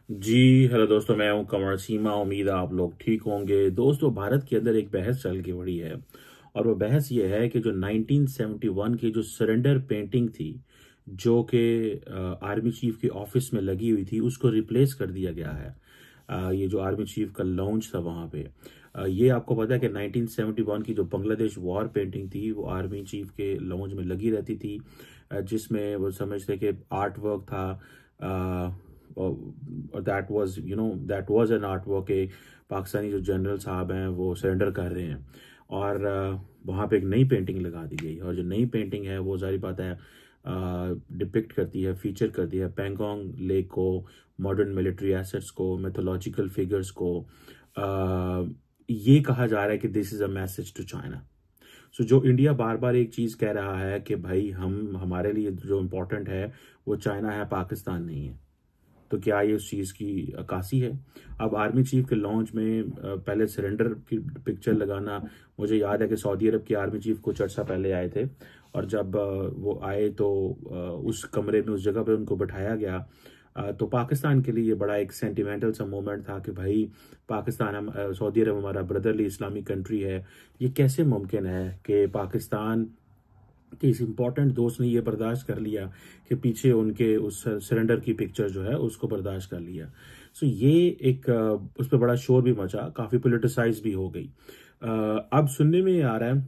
जी hello दोस्तों, मैं हूं कमर सीमा। उम्मीद है आप लोग ठीक होंगे। दोस्तों, भारत के अंदर एक बहस चल के बड़ी है और वो बहस ये है कि जो 1971 की जो सरेंडर पेंटिंग थी, जो कि आर्मी चीफ के ऑफिस में लगी हुई थी, उसको रिप्लेस कर दिया गया है। ये जो आर्मी चीफ का लॉन्च था वहां पे, ये आपको पता है कि 1971 की जो बांग्लादेश वॉर पेंटिंग थी वो आर्मी चीफ के लॉन्च में लगी रहती थी, जिसमें वो समझते कि आर्ट वर्क था। और that was an art work के पाकिस्तानी जो जनरल साहब हैं वो सरेंडर कर रहे हैं। और वहाँ पे एक नई पेंटिंग लगा दी गई और जो नई पेंटिंग है वो जारी बात है डिपिक्ट करती है, फीचर करती है पेंगोंग लेक को, मॉडर्न मिलिट्री एसेट्स को, मैथोलॉजिकल फिगर्स को। ये कहा जा रहा है कि this is a message to China. So जो इंडिया बार बार एक चीज कह रहा है कि भाई हम हमारे लिए जो इम्पोर्टेंट है वो चाइना है, पाकिस्तान नहीं है। तो क्या ये उस चीज की अक्कासी है? अब आर्मी चीफ के लॉन्च में पहले सरेंडर की पिक्चर लगाना, मुझे याद है कि सऊदी अरब के आर्मी चीफ कुछ अर्सा पहले आए थे और जब वो आए तो उस कमरे में, उस जगह पे उनको बिठाया गया। तो पाकिस्तान के लिए ये बड़ा एक सेंटिमेंटल सा मोमेंट था कि भाई पाकिस्तान सऊदी अरब हमारा ब्रदरली इस्लामिक कंट्री है। ये कैसे मुमकिन है कि पाकिस्तान कि इस इम्पोर्टेंट दोस्त ने ये बर्दाश्त कर लिया कि पीछे उनके उस सरेंडर की पिक्चर जो है उसको बर्दाश्त कर लिया। सो ये एक उस पर बड़ा शोर भी मचा, काफी पोलिटिसाइज भी हो गई। अब सुनने में आ रहा है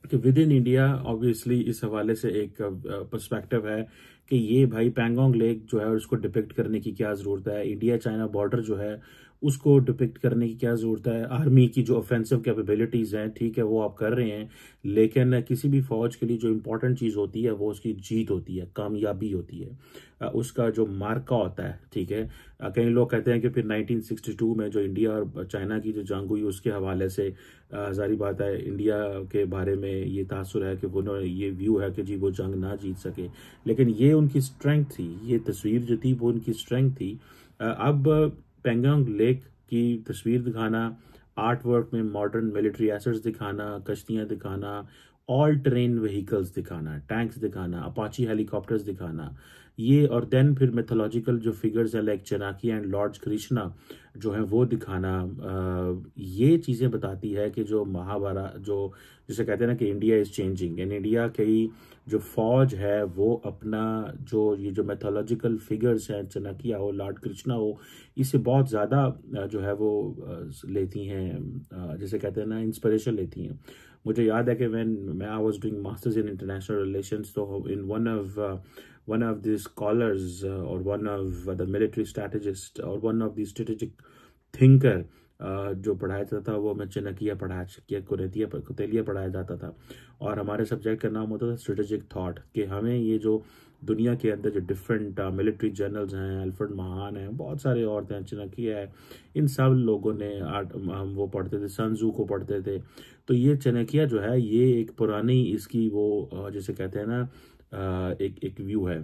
कि विद इन इंडिया ऑब्वियसली इस हवाले से एक पर्सपेक्टिव है कि ये भाई पैंगोंग लेक जो है उसको डिपिक्ट करने की क्या जरूरत है, इंडिया चाइना बॉर्डर जो है उसको डिपिक्ट करने की क्या जरूरत है, आर्मी की जो ऑफेंसिव कैपेबिलिटीज हैं, ठीक है वो आप कर रहे हैं, लेकिन किसी भी फौज के लिए जो इंपॉर्टेंट चीज होती है वो उसकी जीत होती है, कामयाबी होती है, उसका जो मार्का होता है, ठीक है। कई लोग कहते हैं कि फिर 1962 में जो इंडिया और चाइना की जो जंग हुई उसके हवाले से जारी बात है इंडिया के बारे में ये तासुर है कि उन्होंने ये व्यू है कि जी वो जंग ना जीत सके, लेकिन ये उनकी स्ट्रेंथ थी, ये तस्वीर जो थी वो उनकी स्ट्रेंथ थी। अब पेंगोंग लेक की तस्वीर दिखाना, आर्ट वर्क में मॉडर्न मिलिट्री एसेट्स दिखाना, कश्तियां दिखाना, ऑल ट्रेन व्हीकल्स दिखाना, टैंक्स दिखाना, अपाची हेलीकॉप्टर्स दिखाना, ये और देन फिर मेथोलॉजिकल जो फिगर्स है लाइक चनाकी एंड लॉर्ड कृष्णा जो है वो दिखाना, ये चीजें बताती है कि जो महाभारत, जो जिसे कहते हैं ना कि India is changing and India की जो फौज है वो अपना जो ये जो मैथोलॉजिकल फिगर्स हैं, चनाकिया हो, लॉर्ड कृष्णा हो, इससे बहुत ज्यादा जो है वो लेती हैं, जिसे कहते हैं ना इंस्पिरेशन लेती हैं। मुझे याद है कि मैं I was doing masters in international relations, तो इन one of the scholars or one of the military strategist or one of the strategic thinker जो पढ़ाया जाता था वो मैं चनकिया पढ़ाया, कुतेलिया पढ़ाया जाता था और हमारे सब्जेक्ट का नाम होता था स्ट्रेटेजिक थॉट, कि हमें ये जो दुनिया के अंदर जो डिफरेंट मिलिट्री जनरल्स हैं, अल्फ्रेड महान हैं, बहुत सारे और हैं, चनकिया है, इन सब लोगों ने हम वो पढ़ते थे, सन तजू को पढ़ते थे। तो ये चनकिया जो है ये एक पुरानी इसकी वो जिसे कहते हैं ना एक व्यू है।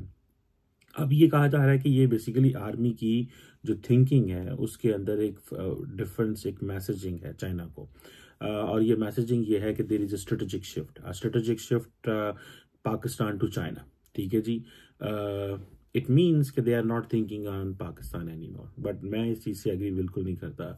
अब ये कहा जा रहा है कि ये बेसिकली आर्मी की जो थिंकिंग है उसके अंदर एक डिफरेंस, एक मैसेजिंग है चाइना को। और ये मैसेजिंग ये है कि there is strategic shift Pakistan to China, ठीक है जी। इट मीन्स कि they are not thinking on Pakistan any more, but मैं इस चीज़ से एग्री बिल्कुल नहीं करता।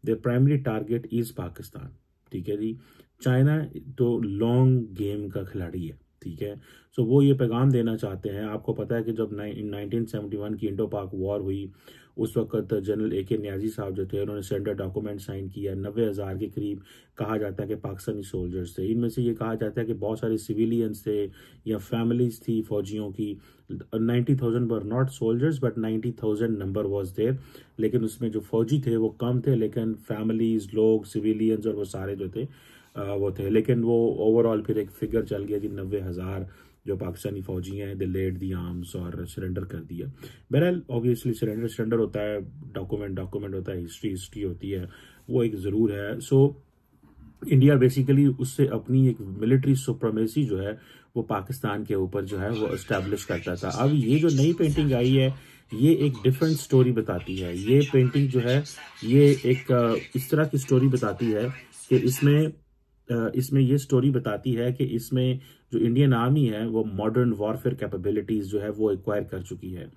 Their primary target is Pakistan, ठीक है जी। चाइना तो लॉन्ग गेम का खिलाड़ी है, ठीक है। सो वो ये पैगाम देना चाहते हैं। आपको पता है कि जब 1971 की इंडो पाक वॉर हुई उस वक्त जनरल AK न्याजी साहब जो थे उन्होंने सरेंडर डॉक्यूमेंट साइन किया। 90,000 के करीब कहा जाता है कि पाकिस्तानी सोल्जर्स थे। इनमें से ये कहा जाता है कि बहुत सारे सिविलियंस थे या फैमिलीज थी फौजियों की। 90,000 were not soldiers but 90,000 number was there, लेकिन उसमें जो फौजी थे वो कम थे, लेकिन फैमिलीज, लोग, सिविलियंस और वो सारे जो थे वो थे। लेकिन वो ओवरऑल फिर एक फिगर चल गया जी 90,000 जो पाकिस्तानी फौजी हैं दे लेड दी आर्म्स और सरेंडर कर दिया। बहरहाल ऑब्वियसली सरेंडर होता है, डॉक्यूमेंट होता है, हिस्ट्री होती है, वो एक ज़रूर है। सो इंडिया बेसिकली उससे अपनी एक मिलिट्री सुप्रीमेसी जो है वो पाकिस्तान के ऊपर जो है वो एस्टेब्लिश करता था। अब ये जो नई पेंटिंग आई है ये एक डिफरेंट स्टोरी बताती है। ये पेंटिंग जो है ये एक इस तरह की स्टोरी बताती है कि इसमें ये स्टोरी बताती है कि इसमें जो इंडियन आर्मी है वो मॉडर्न वॉरफेयर कैपेबिलिटीज जो है वो एक्वायर कर चुकी है।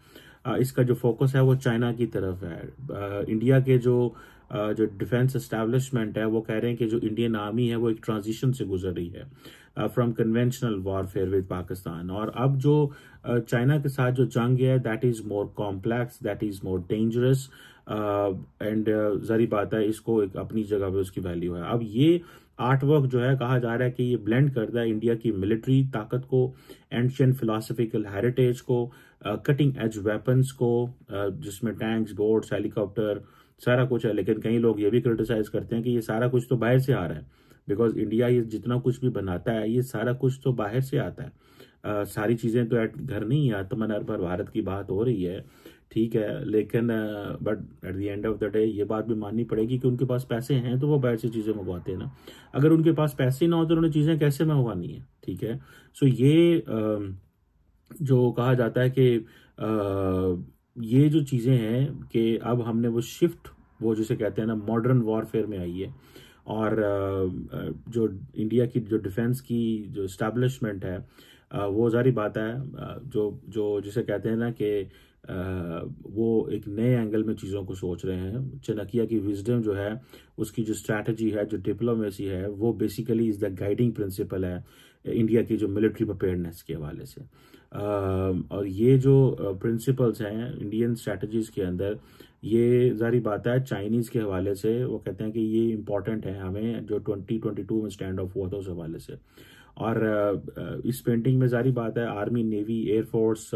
इसका जो फोकस है वो चाइना की तरफ है। इंडिया के जो डिफेंस एस्टैब्लिशमेंट है वो कह रहे हैं कि जो इंडियन आर्मी है वो एक ट्रांजिशन से गुजर रही है from conventional warfare with Pakistan, और अब जो चाइना के साथ जो जंग है that is more complex, that is more dangerous, and जरी बात है इसको एक अपनी जगह पे उसकी वैल्यू है। अब ये आर्ट वर्क जो है कहा जा रहा है कि ये ब्लेंड करता है इंडिया की मिलिट्री ताकत को, एंशियंट फिलोसफिकल हेरिटेज को, कटिंग एज वेपन्स को, जिसमें टैंक्स, बोट्स, हेलीकॉप्टर सारा कुछ है। लेकिन कई लोग ये भी क्रिटिसाइज करते हैं कि ये सारा कुछ तो बाहर से आ रहा है, बिकॉज इंडिया ये जितना कुछ भी बनाता है ये सारा कुछ तो बाहर से आता है। सारी चीजें तो घर नहीं है, आत्मनिर्भर भारत की बात हो रही है, ठीक है, लेकिन but at the end of the day ये बात भी माननी पड़ेगी कि उनके पास पैसे हैं तो वो बाहर से चीजें मंगवाते हैं ना। अगर उनके पास पैसे ना हो तो उन्होंने चीजें कैसे मंगवानी है, ठीक है। सो ये जो कहा जाता है कि ये जो चीजें हैं कि अब हमने वो शिफ्ट, वो जिसे कहते हैं ना मॉडर्न वॉरफेयर में आई है, और जो इंडिया की जो डिफेंस की जो एस्टैब्लिशमेंट है वो जारी बात है जो जिसे कहते हैं ना कि वो एक नए एंगल में चीज़ों को सोच रहे हैं। चाणक्य की विजडम जो है, उसकी जो स्ट्रैटेजी है, जो डिप्लोमेसी है, वो basically is the guiding principal है इंडिया की जो मिलिट्री प्रिपेयर्डनेस के हवाले से। और ये जो प्रिंसिपल्स हैं इंडियन स्ट्रैटेजीज के अंदर, ये जारी बात है चाइनीज के हवाले से वो कहते हैं कि ये इंपॉर्टेंट है हमें, जो 2022 में स्टैंड ऑफ हुआ था उस हवाले से। और इस पेंटिंग में जारी बात है आर्मी, नेवी, एयरफोर्स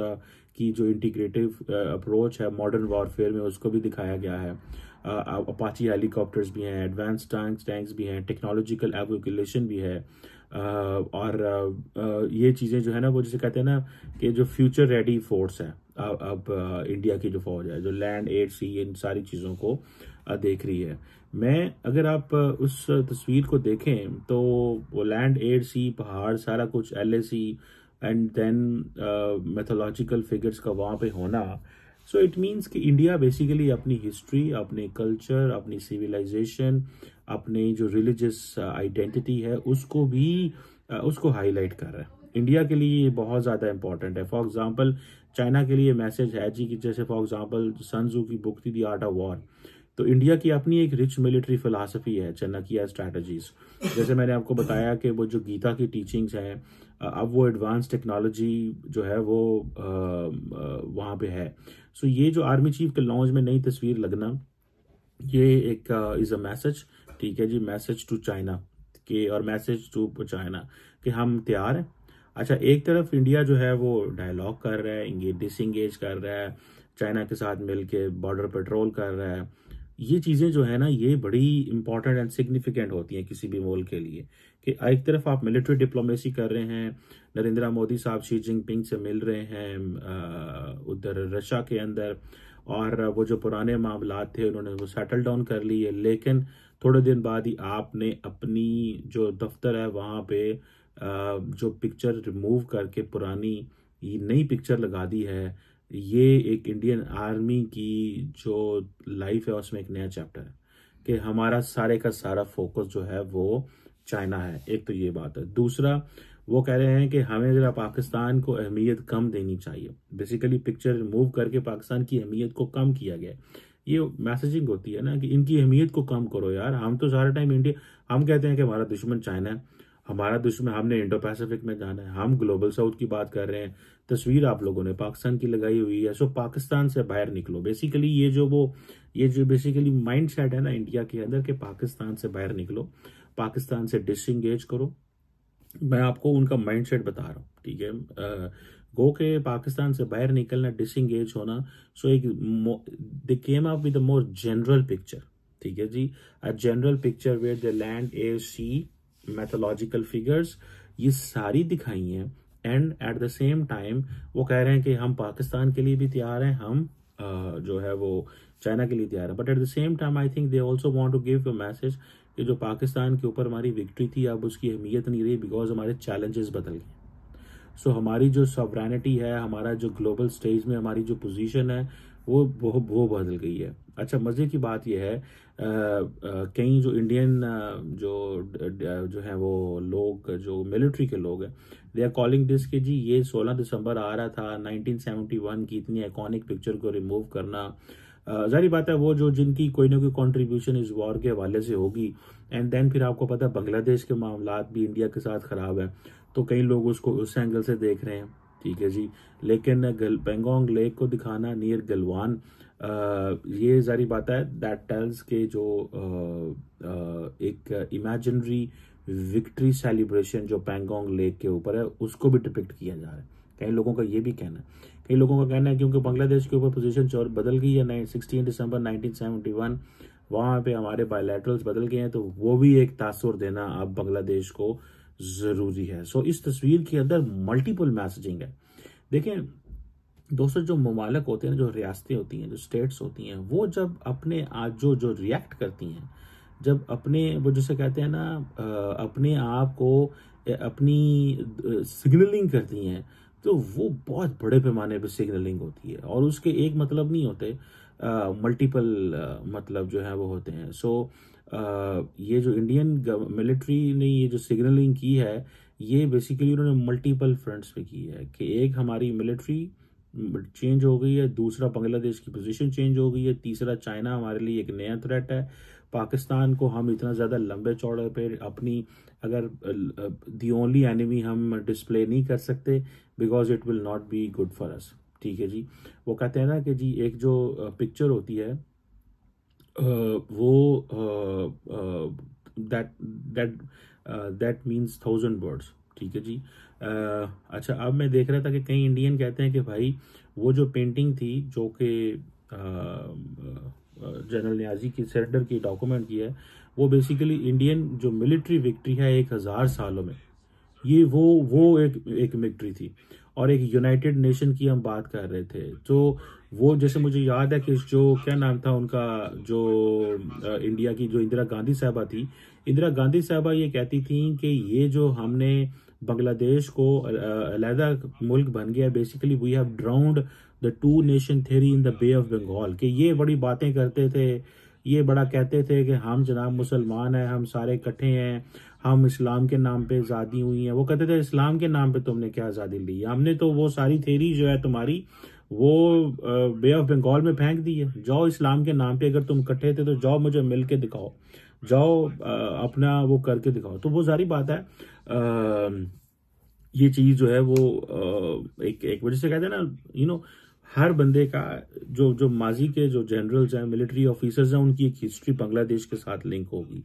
की जो इंटीग्रेटिव अप्रोच है मॉडर्न वॉरफेयर में उसको भी दिखाया गया है। अपाची हेलीकॉप्टर्स भी हैं, एडवांस टैंक्स भी हैं, टेक्नोलॉजिकल एवोक्यूलेशन भी है, और ये चीज़ें जो है ना वो जिसे कहते हैं ना कि जो फ्यूचर रेडी फोर्स है अब इंडिया की जो फौज है, जो लैंड, एयर, सी, इन सारी चीज़ों को देख रही है। मैं अगर आप उस तस्वीर को देखें तो वो लैंड, एयर, सी, पहाड़ सारा कुछ, LAC and then mythological figures का वहाँ पे होना, सो इट मीन्स कि इंडिया बेसिकली अपनी हिस्ट्री, अपने कल्चर, अपनी सिविलाइजेशन, अपनी जो रिलीजियस आइडेंटिटी है उसको भी उसको हाईलाइट कर रहा है। इंडिया के लिए ये बहुत ज़्यादा इंपॉर्टेंट है। फॉर एग्जांपल चाइना के लिए मैसेज है जी कि जैसे फॉर एग्जांपल सन त्सू की बुक थी द आर्ट ऑफ वॉर, तो इंडिया की अपनी एक रिच मिलिट्री फिलॉसफी है, चाणक्य स्ट्रैटेजीज। जैसे मैंने आपको बताया कि वो जो गीता की टीचिंग्स हैं, अब वो एडवांस टेक्नोलॉजी जो है वो वहाँ पे है। सो ये जो आर्मी चीफ के लॉन्च में नई तस्वीर लगना, ये एक इज अ मैसेज, ठीक है जी, मैसेज टू चाइना के, और मैसेज टू चाइना कि हम तैयार हैं। अच्छा, एक तरफ इंडिया जो है वो डायलॉग कर रहा है, डिसंगेज कर रहा है, चाइना के साथ मिलके बॉर्डर पेट्रोल कर रहा है। ये चीज़ें जो है ना ये बड़ी इंपॉर्टेंट एंड सिग्निफिकेंट होती हैं किसी भी मुल्क के लिए, कि एक तरफ आप मिलिट्री डिप्लोमेसी कर रहे हैं, नरेंद्र मोदी साहब शी जिनपिंग से मिल रहे हैं उधर रशिया के अंदर, और वो जो पुराने मामलात थे उन्होंने वो सेटल डाउन कर लिए, लेकिन थोड़े दिन बाद ही आपने अपनी जो दफ्तर है वहाँ पे जो पिक्चर रिमूव करके पुरानी नई पिक्चर लगा दी है। ये एक इंडियन आर्मी की जो लाइफ है उसमें एक नया चैप्टर है कि हमारा सारे का सारा फोकस जो है वो चाइना है। एक तो ये बात है। दूसरा, वो कह रहे हैं कि हमें जरा पाकिस्तान को अहमियत कम देनी चाहिए। बेसिकली पिक्चर रिमूव करके पाकिस्तान की अहमियत को कम किया गया। ये मैसेजिंग होती है ना कि इनकी अहमियत को कम करो यार। हम तो सारा टाइम इंडिया, हम कहते हैं कि हमारा दुश्मन चाइना है, हमारा दुश्मन, हमने इंडो पैसिफिक में जाना है, हम ग्लोबल साउथ की बात कर रहे हैं। तस्वीर आप लोगों ने पाकिस्तान की लगाई हुई है। सो पाकिस्तान से बाहर निकलो। बेसिकली ये जो बेसिकली माइंड सेट है ना इंडिया के अंदर कि पाकिस्तान से बाहर निकलो, पाकिस्तान से डिसएंगेज करो। मैं आपको उनका माइंड सेट बता रहा हूँ, ठीक है। गो के पाकिस्तान से बाहर निकलना, डिसएंगेज होना। सो एक they came up with a more general picture, ठीक है जी, a general picture where the land, air, sea, mythological figures ये सारी दिखाई हैं। And at the same time वो कह रहे हैं कि हम पाकिस्तान के लिए भी तैयार हैं, हम जो है वो चाइना के लिए तैयार है। But at the same time I think they also want to give a message कि जो पाकिस्तान के ऊपर हमारी विक्ट्री थी अब उसकी अहमियत नहीं रही, बिकॉज हमारे चैलेंजेस बदल गए। सो हमारी जो सॉवरेनिटी है, हमारा जो ग्लोबल स्टेज में हमारी जो पोजीशन है वो बदल गई है। अच्छा, मज़े की बात यह है, कई जो इंडियन जो है वो लोग, जो मिलिट्री के लोग हैं, दे आर कॉलिंग दिस कि जी ये 16 दिसंबर आ रहा था 1971 की इतनी आइकॉनिक पिक्चर को रिमूव करना। जाहिर बात है वो जो जिनकी कोई ना कोई कंट्रीब्यूशन इस वॉर के हवाले से होगी, एंड देन फिर आपको पता है बांग्लादेश के मामलात भी इंडिया के साथ ख़राब है, तो कई लोग उसको उस एंगल से देख रहे हैं, ठीक है जी। लेकिन पेंगोंग लेक को दिखाना नियर गलवान, ये जारी बात है दैट टेल्स के जो एक इमेजिनरी विक्ट्री सेलिब्रेशन जो पेंगोंग लेक के ऊपर है उसको भी डिपिक्ट किया जा रहा है। कई लोगों का ये भी कहना है, कई लोगों का कहना है क्योंकि बांग्लादेश के ऊपर पोजीशन और बदल गई है 16 दिसंबर 1971, वहाँ पे हमारे बायलैटरल्स बदल गए हैं, तो वो भी एक तासुर देना अब बांग्लादेश को ज़रूरी है। सो इस तस्वीर के अंदर मल्टीपल मैसेजिंग है। देखें दोस्तों, जो ममालिक होते हैं, जो रियासतें होती हैं, जो स्टेट्स होती हैं, वो जब अपने आज जो रिएक्ट करती हैं, जब अपने वो जैसे कहते हैं ना अपने आप को अपनी सिग्नलिंग करती हैं, तो वो बहुत बड़े पैमाने पे सिग्नलिंग होती है और उसके एक मतलब नहीं होते, मल्टीपल मतलब जो है वो होते हैं। सो ये जो इंडियन मिलिट्री ने ये जो सिग्नलिंग की है, ये बेसिकली उन्होंने मल्टीपल फ्रंट्स पे की है कि एक हमारी मिलिट्री चेंज हो गई है, दूसरा बांग्लादेश की पोजीशन चेंज हो गई है, तीसरा चाइना हमारे लिए एक नया थ्रेट है। पाकिस्तान को हम इतना ज़्यादा लंबे चौड़े पे अपनी अगर दी ओनली एनिमी हम डिस्प्ले नहीं कर सकते, because it will not be good for us, ठीक है जी। वो कहते हैं ना कि जी एक जो पिक्चर होती है वो दैट मीन्स 1000 वर्ड्स, ठीक है जी। अच्छा, अब मैं देख रहा था कि कई इंडियन कहते हैं कि भाई वो जो पेंटिंग थी जो कि जनरल न्याजी की सरेंडर की डॉक्यूमेंट की है, वो बेसिकली इंडियन जो मिलिट्री विक्ट्री है 1000 सालों में, ये वो एक विक्ट्री थी। और एक यूनाइटेड नेशन की हम बात कर रहे थे, तो वो जैसे मुझे याद है कि जो क्या नाम था उनका, जो इंडिया की जो इंदिरा गांधी साहबा थी, इंदिरा गांधी साहबा ये कहती थी कि ये जो हमने बांग्लादेश को अलहदा मुल्क बन गया, basically we have drowned the two nation theory in the Bay of Bengal, कि ये बड़ी बातें करते थे, ये बड़ा कहते थे कि हम जनाब मुसलमान हैं, हम सारे इकट्ठे हैं, हम इस्लाम के नाम पे आज़ादी हुई है। वो कहते थे इस्लाम के नाम पे तुमने क्या आज़ादी ली, हमने तो वो सारी थ्योरी जो है तुम्हारी वो बे ऑफ बंगाल में फेंक दी है। जाओ इस्लाम के नाम पे अगर तुम इकट्ठे थे तो जाओ मुझे मिल के दिखाओ, जाओ अपना वो करके दिखाओ। तो वो सारी बात है, ये चीज़ जो है वो एक वजह से कहते हैं ना, हर बंदे का जो माजी के जो जनरल्स हैं, मिलिट्री ऑफिसर्स हैं, उनकी एक हिस्ट्री बांग्लादेश के साथ लिंक होगी,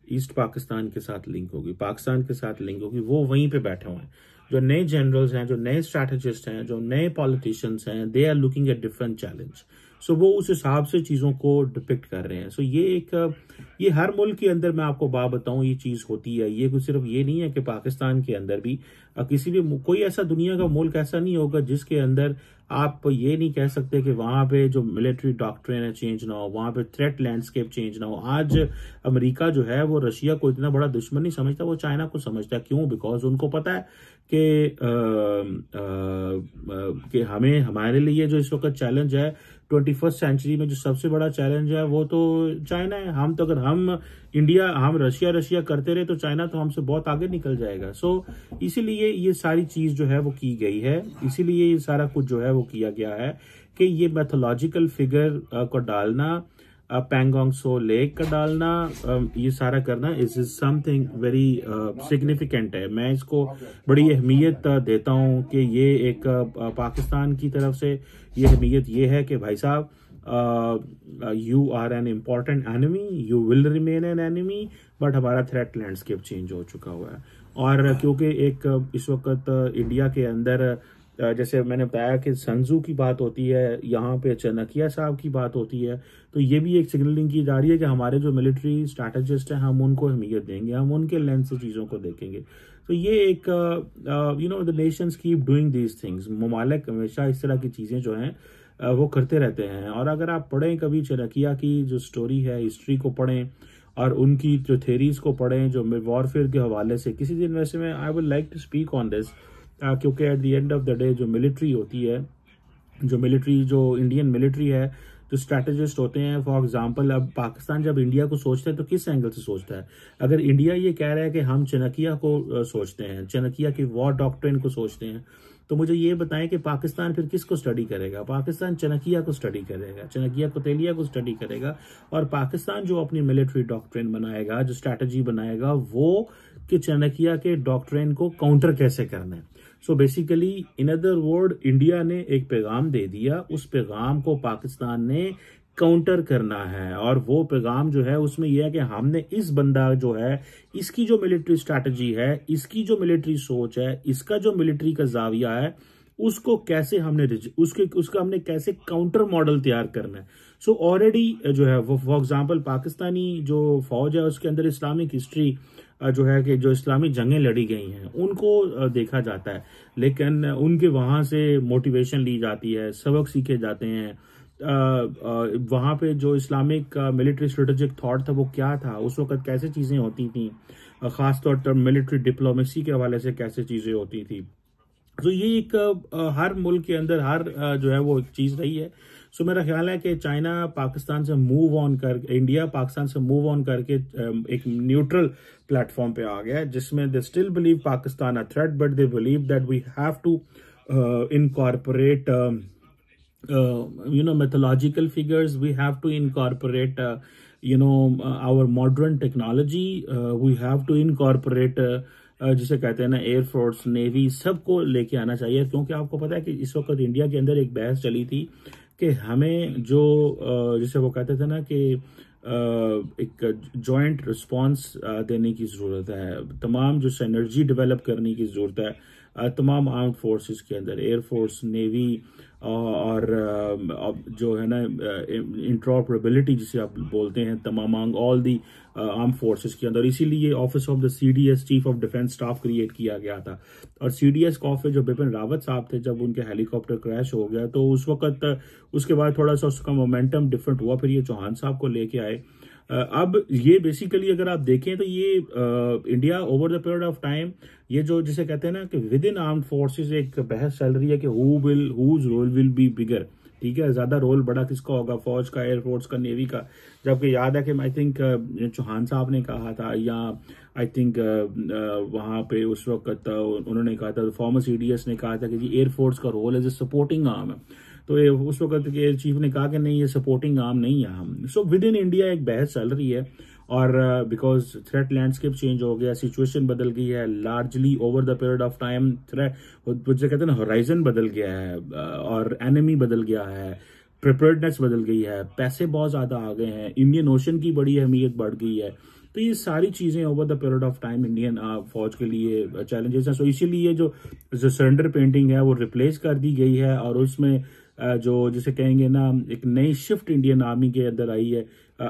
ईस्ट पाकिस्तान के साथ लिंक होगी, पाकिस्तान के साथ लिंक होगी। वो वहीं पे बैठे हुए हैं। जो नए जनरल्स हैं, जो नए स्ट्रैटेजिस्ट हैं, जो नए पॉलिटिशियंस हैं, they are looking at different challenge. So वो उस हिसाब से चीज़ों को डिपिक्ट कर रहे हैं। सो ये हर मुल्क के अंदर मैं आपको बात बताऊं ये चीज़ होती है। ये कुछ सिर्फ ये नहीं है कि पाकिस्तान के अंदर भी किसी भी कोई ऐसा दुनिया का मुल्क ऐसा नहीं होगा जिसके अंदर आप ये नहीं कह सकते कि वहां पे जो मिलिट्री डॉक्ट्रिन है चेंज ना हो, वहां पे थ्रेट लैंडस्केप चेंज ना हो। आज अमेरिका जो है वो रशिया को इतना बड़ा दुश्मन नहीं समझता, वो चाइना को समझता है। क्यों? बिकॉज उनको पता है कि हमें हमारे लिए जो इस वक्त चैलेंज है 21st सेंचुरी में, जो सबसे बड़ा चैलेंज है वो तो चाइना है। हम तो अगर हम रशिया करते रहे तो चाइना तो हमसे बहुत आगे निकल जाएगा। सो इसीलिए ये सारी चीज जो है वो की गई है, इसीलिए ये सारा कुछ जो है वो किया गया है कि ये मैथोलॉजिकल फिगर को डालना, पैंगोंग सो लेक का डालना, ये सारा करना इज समथिंग वेरी सिग्निफिकेंट है। मैं इसको बड़ी अहमियत देता हूं कि ये एक पाकिस्तान की तरफ से ये अहमियत ये है कि भाई साहब you are an important enemy, you will remain an enemy, but हमारा थ्रेट लैंडस्केप चेंज हो चुका हुआ है। और क्योंकि एक इस वक्त इंडिया के अंदर जैसे मैंने बताया कि संजू की बात होती है, यहाँ पे चाणक्य साहब की बात होती है, तो ये भी एक सिग्नलिंग की जा रही है कि हमारे जो मिलिट्री स्ट्रैटेजिस्ट हैं हम उनको अहमियत देंगे, हम उनके लेंस से चीज़ों को देखेंगे। तो ये एक the Nations keep doing these things. ममालिक हमेशा इस तरह की चीज़ें जो हैं वो करते रहते हैं। और अगर आप पढ़ें कभी चाणक्य की जो स्टोरी है, हिस्ट्री को पढ़ें और उनकी जो थेरीज को पढ़ें जो वॉरफेयर के हवाले से, किसी दिन वैसे में I would like to speak on this, क्योंकि at the end of the day जो मिलिट्री होती है जो इंडियन मिलिट्री है, जो स्ट्रैटेजिस्ट होते हैं, फॉर एग्जांपल अब पाकिस्तान जब इंडिया को सोचता है तो किस एंगल से सोचता है? अगर इंडिया ये कह रहा है कि हम चनकिया को सोचते हैं, चनकिया की वॉर डॉक्ट्रिन को सोचते हैं, तो मुझे ये बताएं कि पाकिस्तान फिर किसको स्टडी करेगा? पाकिस्तान चनकिया को स्टडी करेगा, चनकिया कोतेलिया को स्टडी करेगा, और पाकिस्तान जो अपनी मिलिट्री डॉक्ट्रिन बनाएगा, जो स्ट्रैटेजी बनाएगा, वो कि चनकिया के डॉक्ट्रिन को काउंटर कैसे करना है। So basically in other word, India ने एक पैगाम दे दिया, उस पैगाम को पाकिस्तान ने काउंटर करना है, और वो पैगाम जो है उसमें यह है कि हमने इस बंदा जो है, इसकी जो मिलिट्री स्ट्रैटेजी है, इसकी जो मिलिट्री सोच है, इसका जो मिलिट्री का जाविया है, उसको कैसे हमने उसका हमने कैसे काउंटर मॉडल तैयार करना है। सो ऑलरेडी जो है वो, फॉर एग्जांपल पाकिस्तानी जो फौज है उसके अंदर इस्लामिक हिस्ट्री जो है कि जो इस्लामी जंगें लड़ी गई हैं उनको देखा जाता है, लेकिन उनके वहां से मोटिवेशन ली जाती है, सबक सीखे जाते हैं। वहां पे जो इस्लामिक मिलिट्री स्ट्रेटेजिक थॉट था वो क्या था, उस वक्त कैसे चीजें होती थी, खासतौर पर मिलिट्री डिप्लोमेसी के हवाले से कैसे चीजें होती थी। तो ये एक हर मुल्क के अंदर हर जो है वो एक चीज रही है। सो मेरा ख्याल है कि चाइना पाकिस्तान से मूव ऑन कर, इंडिया पाकिस्तान से मूव ऑन करके एक न्यूट्रल प्लेटफॉर्म पे आ गया है, जिसमें they still believe Pakistan a threat, but they believe that we have to incorporate mythological figures. We have to incorporate our modern technology. We have to incorporate जिसे कहते हैं ना एयरफोर्स, नेवी, सबको लेके आना चाहिए, क्योंकि आपको पता है कि इस वक्त इंडिया के अंदर एक बहस चली थी कि हमें जो जिसे वो कहते थे ना कि एक जॉइंट रिस्पांस देने की ज़रूरत है, तमाम जो सिनर्जी डेवलप करने की ज़रूरत है तमाम आर्म्ड फोर्सेस के अंदर, एयरफोर्स, नेवी और जो है ना इंटरऑपरेबिलिटी जिसे आप बोलते हैं, तमाम ऑल दी आर्म फोर्सेस के अंदर। इसीलिए office of the CDS, chief of defence staff, create किया गया था। और सीडीएस का ऑफिस जो बिपिन रावत साहब थे, जब उनके हेलीकॉप्टर क्रैश हो गया तो उस वक्त उसके बाद थोड़ा सा उसका मोमेंटम डिफरेंट हुआ, फिर ये चौहान साहब को लेके आए। अब ये बेसिकली अगर आप देखें तो ये India over the period of time, ये जो जिसे कहते हैं ना कि विद इन आर्म्ड फोर्सेस एक बहस चल रही है कि whose role will be bigger, ठीक है, ज्यादा रोल बड़ा किसका होगा, फौज का, एयरफोर्स का, नेवी का। जबकि याद है कि आई थिंक चौहान साहब ने कहा था, या आई थिंक वहां पे उस वक्त उन्होंने कहा था, फॉर्मर सीडीएस ने कहा था कि जी एयरफोर्स का role as a supporting arm है। तो ये उस वक्त के चीफ ने कहा कि नहीं, ये सपोर्टिंग आर्म नहीं है हम। सो विद इन इंडिया एक बहस चल रही है, और बिकॉज थ्रेट लैंडस्केप चेंज हो गया, सिचुएशन बदल गई है, largely over the period of time threat जो कहते हैं ना होराइजन बदल गया है, और एनिमी बदल गया है, प्रिपेयर्डनेस बदल गई है, पैसे बहुत ज्यादा आ गए हैं, इंडियन ओशन की बड़ी अहमियत बढ़ गई है। तो ये सारी चीजें over the period of time Indian फौज के लिए चैलेंजेस हैं। सो इसीलिए जो सरेंडर पेंटिंग है वो रिप्लेस कर दी गई है, और उसमें जो जिसे कहेंगे ना एक नई शिफ्ट इंडियन आर्मी के अंदर आई है,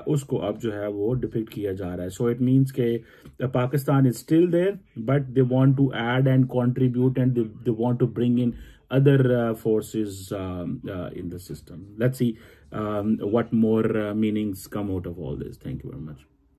उसको अब जो है वो डिपिक्ट किया जा रहा है। सो इट मीन्स के Pakistan is still there, but they want to add and contribute, and they want to bring in other forces in the system. Let's see what more meanings come out of all this. Thank you very much.